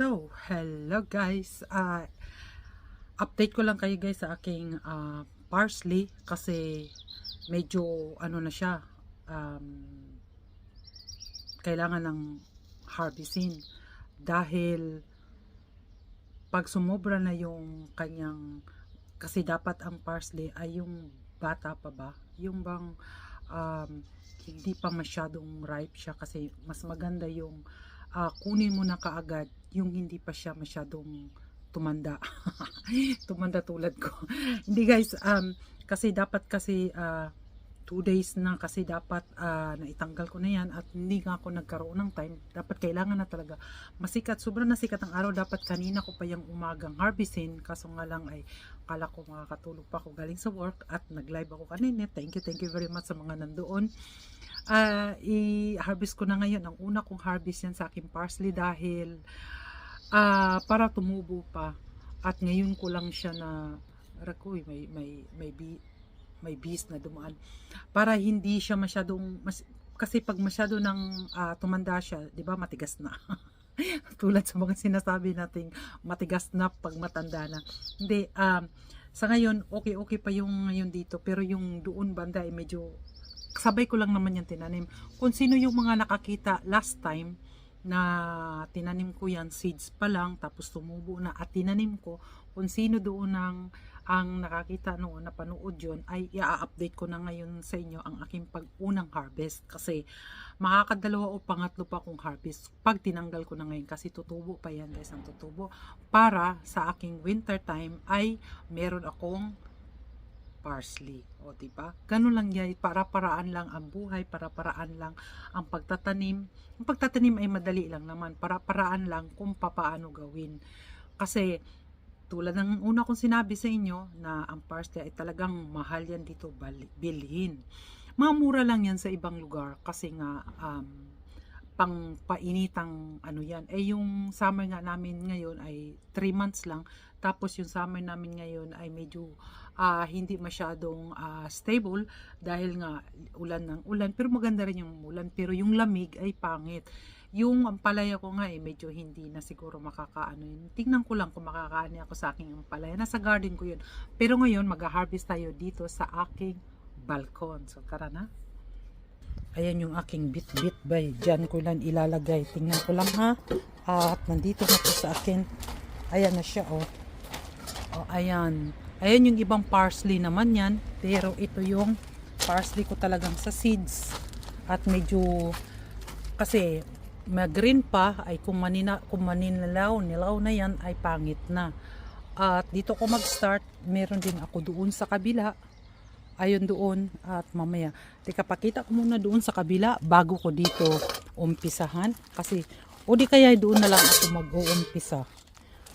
So, hello guys. Update ko lang kayo guys sa aking parsley kasi medyo ano na siya, um, kailangan ng harvestin dahil pag sumobra na yung kanyang, kasi dapat ang parsley ay yung bata pa ba, yung bang um, hindi pa masyadong ripe siya, kasi mas maganda yung kunin mo na kaagad yung hindi pa siya masyadong tumanda. Tumanda tulad ko. Hindi guys, kasi dapat kasi 2 days na, kasi dapat naitanggal ko na yan at hindi nga ako nagkaroon ng time. Dapat kailangan na talaga masikat, sobrang nasikat ang araw. Dapat kanina ko pa yung umagang harvestin, kaso nga lang ay kala ko makakatulog pa ako galing sa work at nag-live ako kanina. Thank you very much sa mga nandoon. I-harvest ko na ngayon. Ang una kong harvest yan sa aking parsley dahil para tumubo pa, at ngayon ko lang siya na rakoy, may bees na dumaan, para hindi siya masyadong kasi pag masyado ng tumanda siya, 'di ba, matigas na. Tulad sa mga sinasabi nating matigas na pag matanda na. Hindi, sa ngayon okay pa yung ngayon dito, pero yung doon banda ay medyo sabay ko lang naman yung tinanim. Kung sino yung mga nakakita last time na tinanim ko yan, seeds pa lang, tapos tumubo na at tinanim ko, kung sino doon ang nakakita noon, napanood yun, ay i-update ko na ngayon sa inyo ang aking pag-unang harvest, kasi makakadalawa o pangatlo pa akong harvest pag tinanggal ko na ngayon, kasi tutubo pa yan guys, ang tutubo, para sa aking winter time ay meron akong parsley. O, diba? Ganun lang yan. Para-paraan lang ang buhay. Para-paraan lang ang pagtatanim. Ang pagtatanim ay madali lang naman. Para-paraan lang kung papaano gawin. Kasi, tulad ng una kong sinabi sa inyo, na ang parsley ay talagang mahal yan dito bilhin. Mura lang yan sa ibang lugar. Kasi nga, pang painitang ano yan. Yung summer nga namin ngayon ay 3 months lang. Tapos yung summer namin ngayon ay medyo hindi masyadong stable dahil nga ulan ng ulan. Pero maganda rin yung ulan. Pero yung lamig ay pangit. Yung ampalaya ko nga medyo hindi na siguro makakaano yun. Tingnan ko lang kung makakaano ako sa aking ampalaya. Nasa garden ko yun. Pero ngayon mag-harvest tayo dito sa aking balkon. So tara na. Ayan yung aking bit-bit bay. Diyan ko lang ilalagay. Tingnan ko lang ha. At nandito na po sa akin. Ayan na siya oh. Oh, ayan. Ayan yung ibang parsley naman yan. Pero ito yung parsley ko talagang sa seeds. At medyo kasi mag-green pa ay kung maninilaw na yan ay pangit na. At dito ko mag-start. Meron din ako doon sa kabila. Ayun doon, at mamaya pakita ko muna doon sa kabila bago ko dito umpisahan, kasi o di kaya doon na lang ako mag-uumpisa.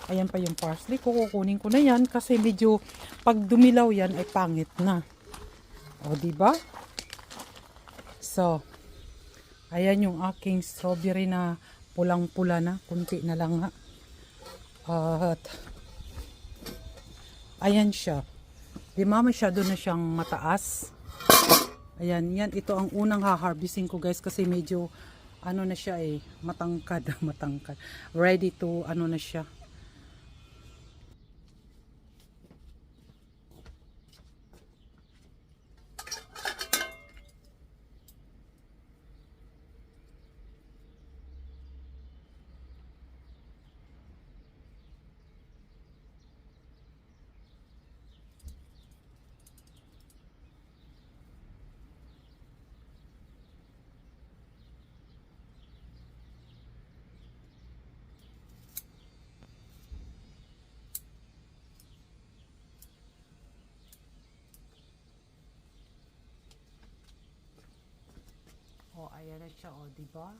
Ayan pa yung parsley ko, kukunin ko na yan kasi medyo pag dumilaw yan ay pangit na, o di ba? So ayan yung aking strawberry na pulang-pula na, kunti na lang nga. At ayan siya. Di ba masyado na siyang mataas. Ayan, yan. Ito ang unang ha-harvesting ko guys, kasi medyo ano na siya matangkad. Matangkad. Ready to ano na siya. O, ayan na siya, o, diba?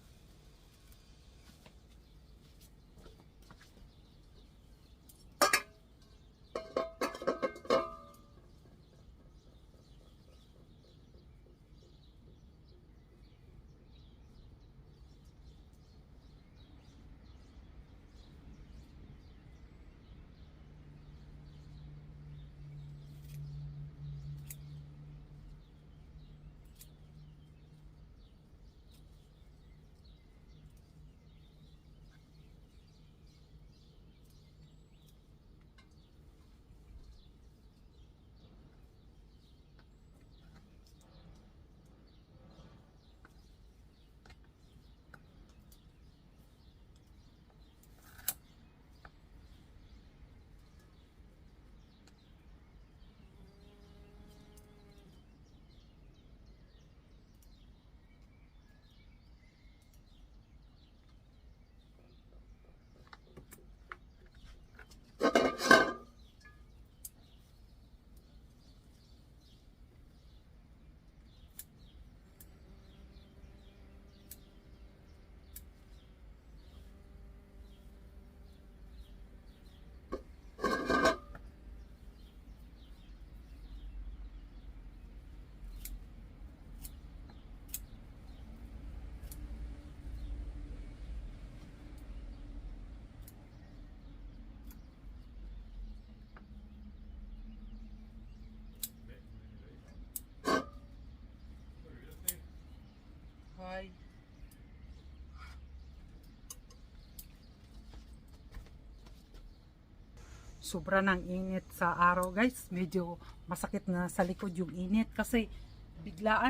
Bye. Sobra ng init sa araw guys, medyo masakit na sa likod yung init kasi bigla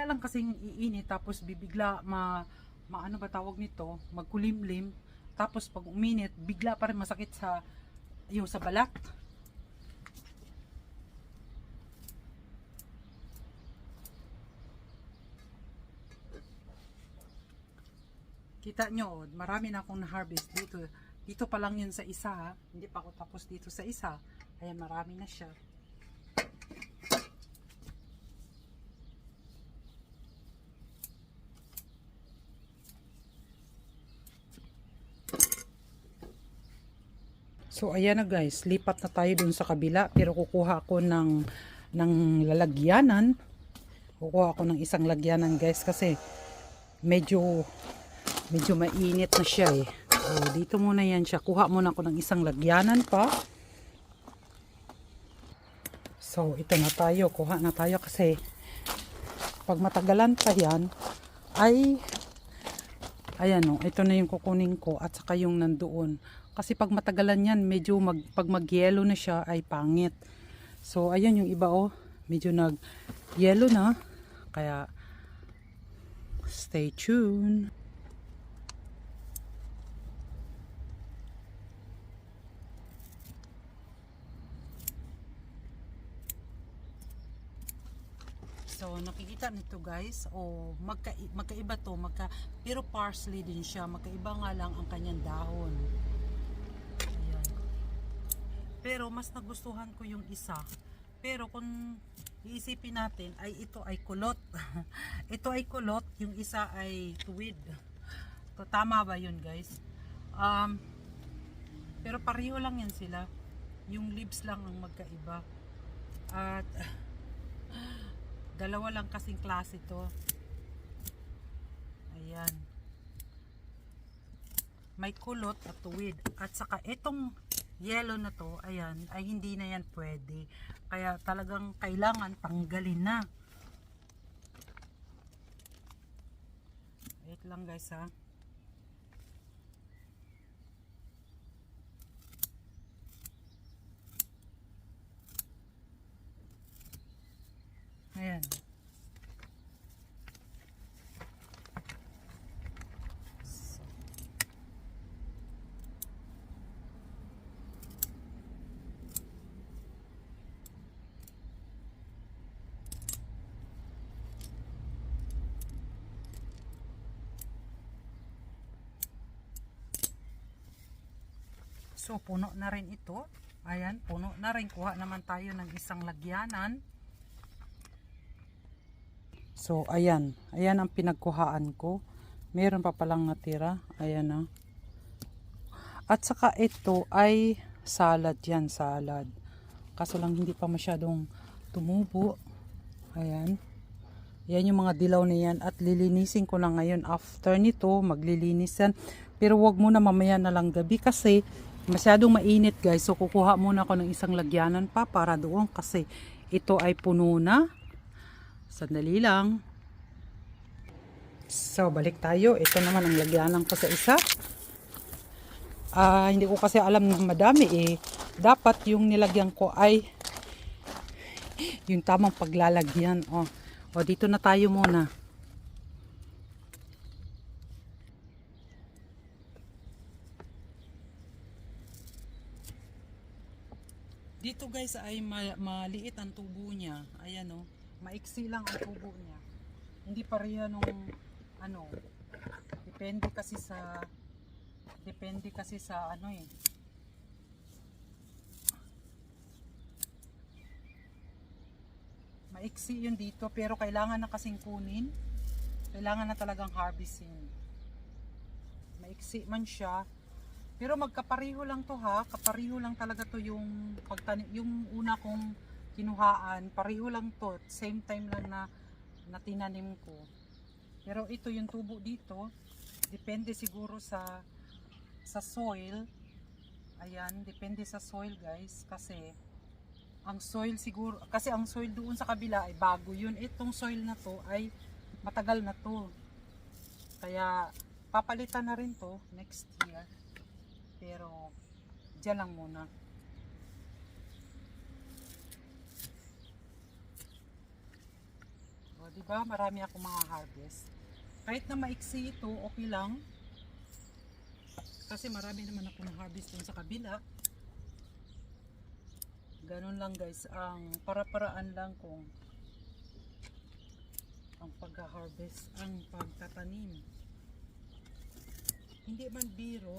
lang kasing iinit tapos bibigla maano ba tawag nito, magkulimlim, tapos pag uminit bigla pa rin masakit sa yung sa balat. Kita nyo, marami na akong na-harvest dito. Dito pa lang yun sa isa, ha? Hindi pa ako tapos dito sa isa. Ayan, marami na siya. So, ayan na guys. Lipat na tayo dun sa kabila. Pero kukuha ako ng lalagyanan. Kukuha ako ng isang lagyanan guys. Kasi medyo mainit na siya eh. So, dito muna yan siya. Kuha muna ako ng isang lagyanan pa. So, ito na tayo. Kuha na tayo kasi pag matagalan pa yan, ay ayan o, ito na yung kukunin ko at saka yung nandoon. Kasi pag matagalan yan, medyo pag mag-yellow na siya, ay pangit. So, ayan yung iba o. Medyo nag-yellow na. Kaya, stay tuned. So, nakikita nito guys, magkaiba to, pero parsley din siya, magkaiba nga lang ang kanyang dahon. Ayan. Pero mas nagustuhan ko yung isa. Pero kung iisipin natin, ay ito ay kulot. Ito ay kulot, yung isa ay tuwid. So, tama ba yun guys? Pero pareho lang yan sila. Yung leaves lang ang magkaiba. At dalawa lang kasing klase to. Ayan. May kulot at tuwid. At saka itong yellow na to, ayan, ay hindi na yan pwede. Kaya talagang kailangan tanggalin na. Wait lang guys ha. Ayan. So, puno na rin ito. Ayan, puno na rin. Kuha naman tayo ng isang lagyanan. So, ayan. Ayan ang pinagkuhaan ko. Meron pa palang natira. Ayan na. At saka ito ay salad yan. Salad. Kaso lang hindi pa masyadong tumubo. Ayan. Yan yung mga dilaw na yan. At lilinisin ko na ngayon. After nito, maglilinis yan. Pero wag muna mamaya na lang gabi kasi masyadong mainit guys. So, kukuha muna ako ng isang lagyanan pa para doon kasi ito ay puno na. Sandali lang. So, balik tayo. Ito naman ang lagyanan ko sa isa. Hindi ko kasi alam na madami eh. Dapat yung nilagyan ko ay yung tamang paglalagyan. O, dito na tayo muna. Dito guys ay maliit ang tubo niya. Ayan o. Maiksi lang ang tubo niya. Hindi pareha nung ano. Depende kasi sa ano eh. Maiksi yun dito pero kailangan na kasing kunin. Kailangan na talagang harvesting. Maiksi man siya. Pero magkapareho lang to ha. Kapareho lang talaga to yung yung una kong kinuhaan. Pareho lang to. Same time lang na tinanim ko. Pero ito yung tubo dito. Depende siguro sa soil. Ayan, depende sa soil guys. Kasi ang soil siguro, kasi ang soil doon sa kabila ay bago yun. Itong soil na to ay matagal na to. Kaya papalitan na rin to next year. Pero diyan lang muna. O, diba? Marami akong mga harvest. Kahit na maiksi ito, okay lang. Kasi marami naman ako na harvest dun sa kabila. Ganun lang guys, ang para-paraan lang kung ang pag-harvest, ang pagtatanim. Hindi man biro,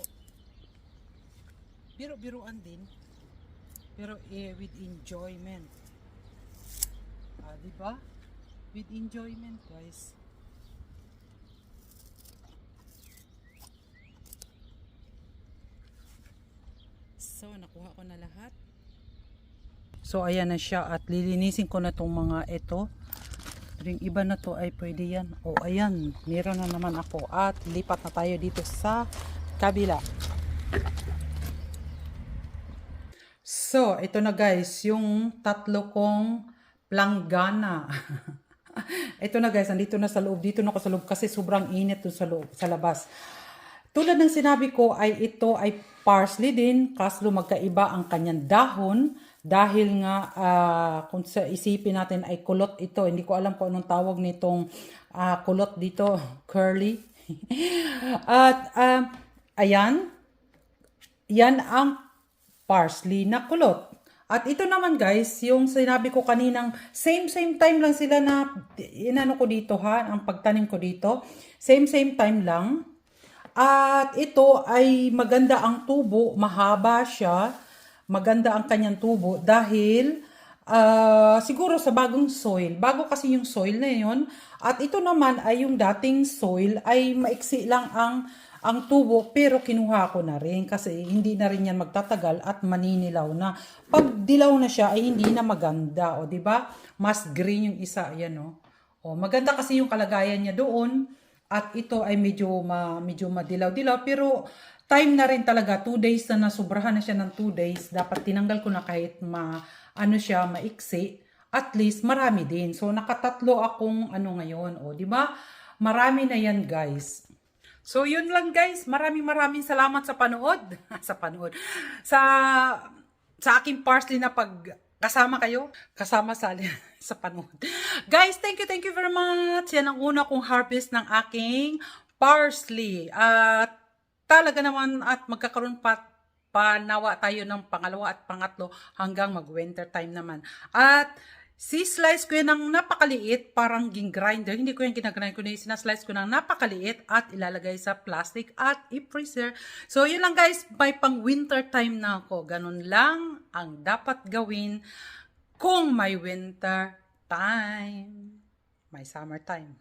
biro-biruan din, pero with enjoyment. Diba? With enjoyment guys. So, nakuha ko na lahat. So, ayan na siya at lilinisin ko na tong mga ito. Yung iba na to ay pwede yan. O, ayan. Meron na naman ako. At lipat na tayo dito sa kabila. So, ito na guys. Yung tatlo kong planggana. Ito na guys. Andito na sa loob. Dito na ako sa loob kasi sobrang init dun sa loob, sa labas. Tulad ng sinabi ko ay ito ay parsley din, kaso magkaiba ang kanyang dahon dahil nga kung sa isipin natin ay kulot ito. Hindi ko alam kung anong tawag nitong kulot dito, curly. At ayan, yan ang parsley na kulot. At ito naman guys, yung sinabi ko kaninang same time lang sila na inano ko dito ha, ang pagtanim ko dito. Same time lang. At ito ay maganda ang tubo, mahaba siya, maganda ang kanyang tubo dahil siguro sa bagong soil, bago kasi yung soil na yun. At ito naman ay yung dating soil ay maiksi lang ang tubo pero kinuha ko na rin kasi hindi na rin yan magtatagal at maninilaw na. Pag dilaw na siya ay hindi na maganda, o di ba? Mas green yung isa, yan o. O maganda kasi yung kalagayan niya doon. At ito ay medyo madilaw-dilaw. Pero time na rin talaga. 2 days na nasubrahan na siya ng 2 days. Dapat tinanggal ko na kahit maiksi. At least marami din. So nakatatlo akong ngayon. O di ba? Marami na yan guys. So yun lang guys. Maraming salamat sa panood. Sa aking parsley na kasama kayo, kasama sa panood. Guys, thank you very much. Yan ang una kong harvest ng aking parsley. At talaga naman at magkakaroon panawa tayo ng pangalawa at pangatlo hanggang mag-winter time naman. At si-slice ko yan ng napakaliit, parang grinder. Hindi ko yan ginagrind ko na sinaslice ko ng napakaliit at ilalagay sa plastic at i-freezer. So, yun lang guys, may pang winter time na ako. Ganun lang ang dapat gawin kung may winter time. May summer time.